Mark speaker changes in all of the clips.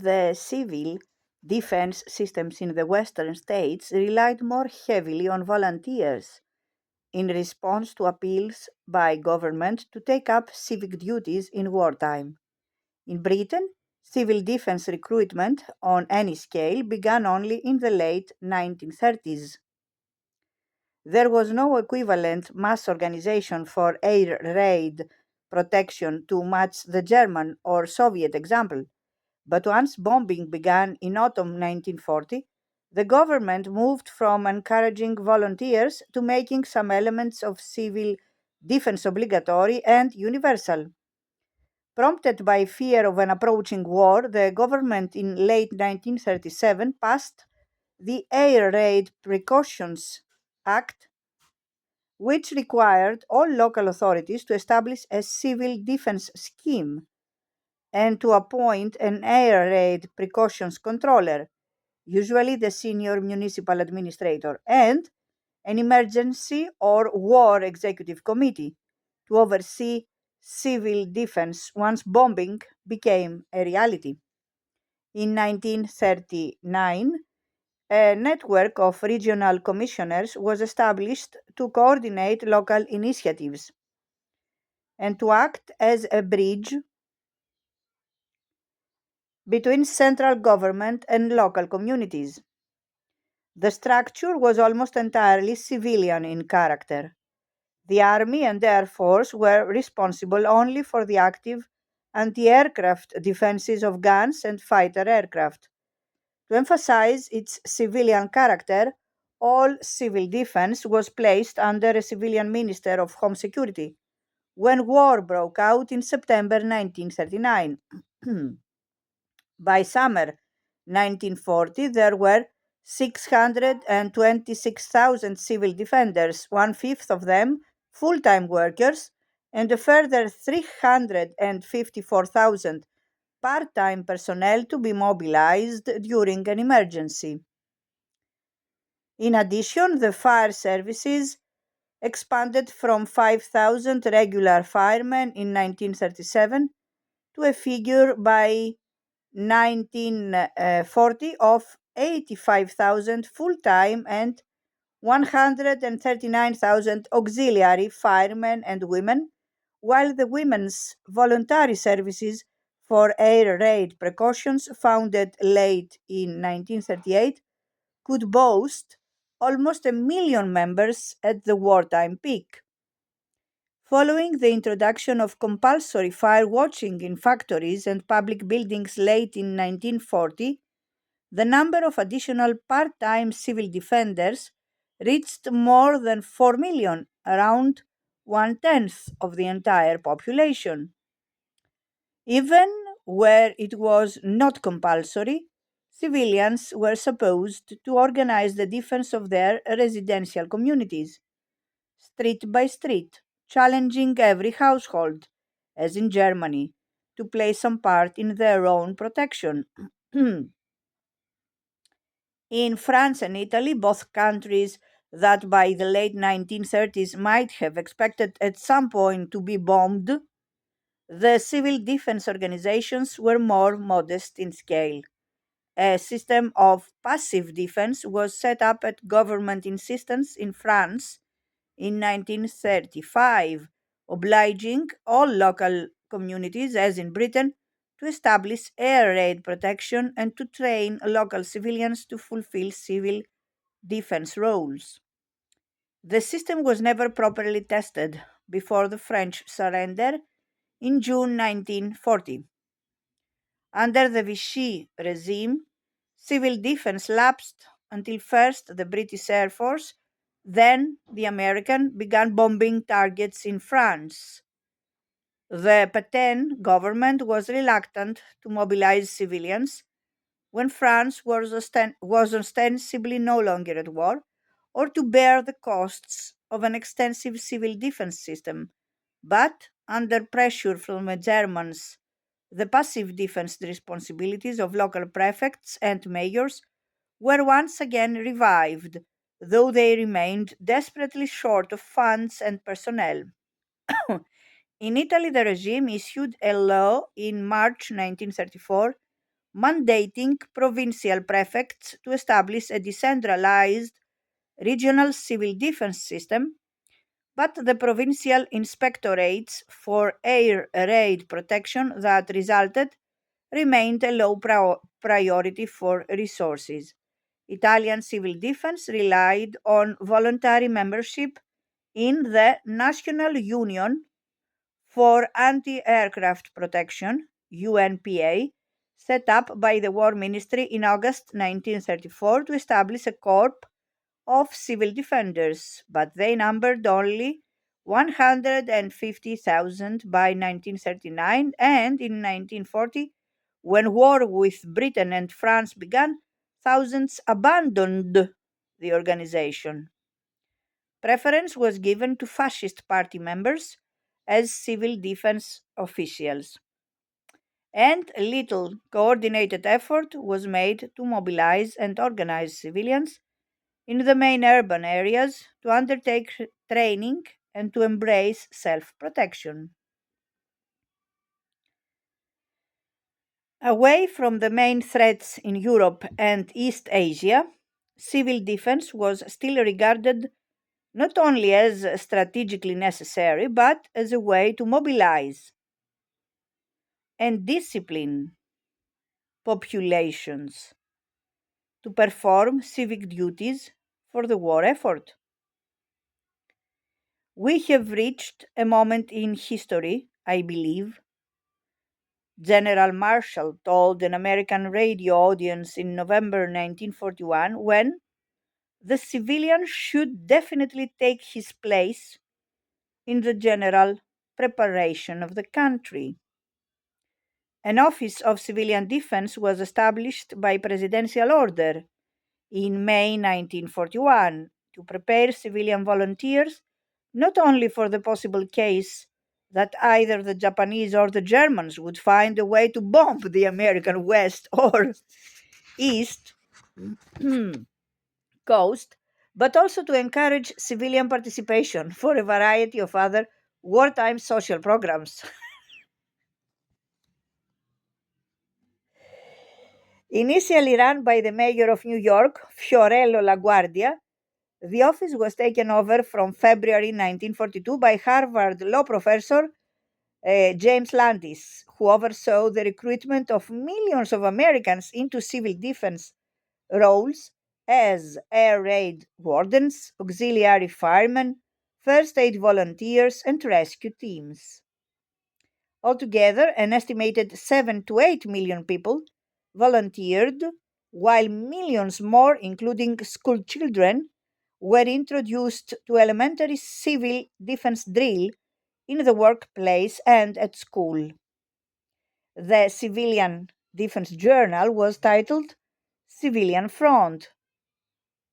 Speaker 1: The civil defense systems in the Western states relied more heavily on volunteers in response to appeals by government to take up civic duties in wartime. In Britain, civil defense recruitment on any scale began only in the late 1930s. There was no equivalent mass organization for air raid protection to match the German or Soviet example, but once bombing began in autumn 1940, the government moved from encouraging volunteers to making some elements of civil defense obligatory and universal. Prompted by fear of an approaching war, the government in late 1937 passed the Air Raid Precautions Act, which required all local authorities to establish a civil defense scheme and to appoint an air raid precautions controller, usually the senior municipal administrator, and an emergency or war executive committee to oversee civil defense once bombing became a reality. In 1939, a network of regional commissioners was established to coordinate local initiatives and to act as a bridge between central government and local communities. The structure was almost entirely civilian in character. The Army and the Air Force were responsible only for the active anti-aircraft defenses of guns and fighter aircraft. To emphasize its civilian character, all civil defense was placed under a civilian Minister of Home Security when war broke out in September 1939. By summer 1940, there were 626,000 civil defenders, one-fifth of them full-time workers, and a further 354,000 part-time personnel to be mobilized during an emergency. In addition, the fire services expanded from 5,000 regular firemen in 1937 to a figure by 1940 of 85,000 full-time and 139,000 auxiliary firemen and women, while the women's voluntary services for air raid precautions, founded late in 1938, could boast almost 1 million members at the wartime peak. Following the introduction of compulsory fire watching in factories and public buildings late in 1940, the number of additional part-time civil defenders reached more than 4 million, around 1/10 of the entire population. Even where it was not compulsory, civilians were supposed to organize the defense of their residential communities, street by street, challenging every household, as in Germany, to play some part in their own protection. In France and Italy, both countries that by the late 1930s might have expected at some point to be bombed, the civil defense organizations were more modest in scale. A system of passive defense was set up at government insistence in France in 1935, obliging all local communities, as in Britain, to establish air raid protection and to train local civilians to fulfill civil defense roles. The system was never properly tested before the French surrender in June 1940. Under the Vichy regime, civil defense lapsed until first the British Air Force, then the American, began bombing targets in France. The Pétain government was reluctant to mobilize civilians when France was ostensibly no longer at war, or to bear the costs of an extensive civil defense system. But, under pressure from the Germans, the passive defense responsibilities of local prefects and mayors were once again revived, though they remained desperately short of funds and personnel. In Italy, the regime issued a law in March 1934 mandating provincial prefects to establish a decentralized regional civil defense system, but the provincial inspectorates for air raid protection that resulted remained a low priority for resources. Italian civil defense relied on voluntary membership in the National Union for Anti-Aircraft Protection, UNPA, set up by the War Ministry in August 1934 to establish a corps of civil defenders, but they numbered only 150,000 by 1939, and in 1940, when war with Britain and France began, thousands abandoned the organization. Preference was given to fascist party members as civil defense officials, and little coordinated effort was made to mobilize and organize civilians in the main urban areas to undertake training and to embrace self protection. Away from the main threats in Europe and East Asia, civil defense was still regarded not only as strategically necessary but as a way to mobilize and discipline populations to perform civic duties for the war effort. We have reached a moment in history, I believe, General Marshall told an American radio audience in November 1941, when the civilian should definitely take his place in the general preparation of the country. An Office of Civilian Defense was established by presidential order in May 1941 to prepare civilian volunteers not only for the possible case that either the Japanese or the Germans would find a way to bomb the American West or East coast, but also to encourage civilian participation for a variety of other wartime social programs. Initially run by the mayor of New York, Fiorello LaGuardia, the office was taken over from February 1942 by Harvard law professor James Landis, who oversaw the recruitment of millions of Americans into civil defense roles as air raid wardens, auxiliary firemen, first aid volunteers, and rescue teams. Altogether, an estimated 7 to 8 million people volunteered, while millions more, including school children, were introduced to elementary civil defense drill in the workplace and at school. The Civilian Defense Journal was titled Civilian Front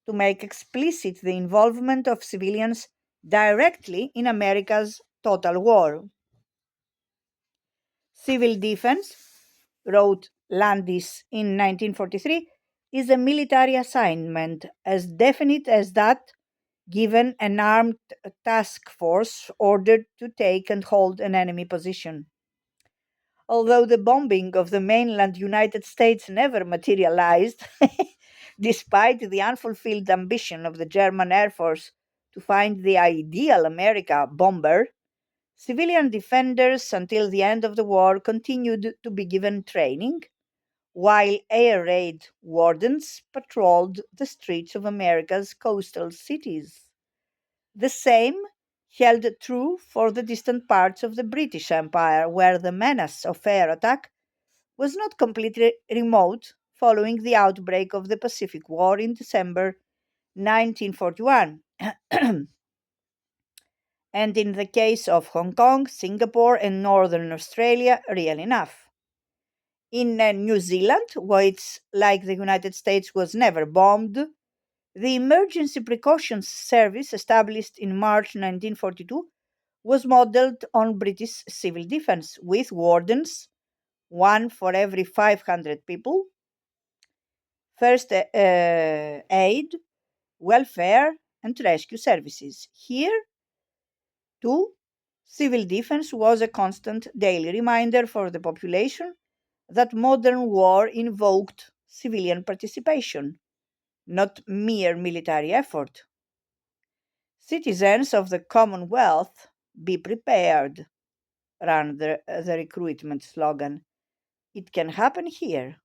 Speaker 1: to make explicit the involvement of civilians directly in America's total war. Civil defense, wrote Landis in 1943, is a military assignment as definite as that given an armed task force ordered to take and hold an enemy position. Although the bombing of the mainland United States never materialized, despite the unfulfilled ambition of the German Air Force to find the ideal America bomber, civilian defenders until the end of the war continued to be given training, while air raid wardens patrolled the streets of America's coastal cities. The same held true for the distant parts of the British Empire, where the menace of air attack was not completely remote following the outbreak of the Pacific War in December 1941. And in the case of Hong Kong, Singapore, and Northern Australia, real enough. In New Zealand, which, like the United States, was never bombed, the Emergency Precautions Service, established in March 1942, was modeled on British civil defense, with wardens, one for every 500 people, first aid, welfare, and rescue services. Here, too, civil defense was a constant daily reminder for the population that modern war invoked civilian participation, not mere military effort. Citizens of the Commonwealth, be prepared, ran the recruitment slogan. It can happen here.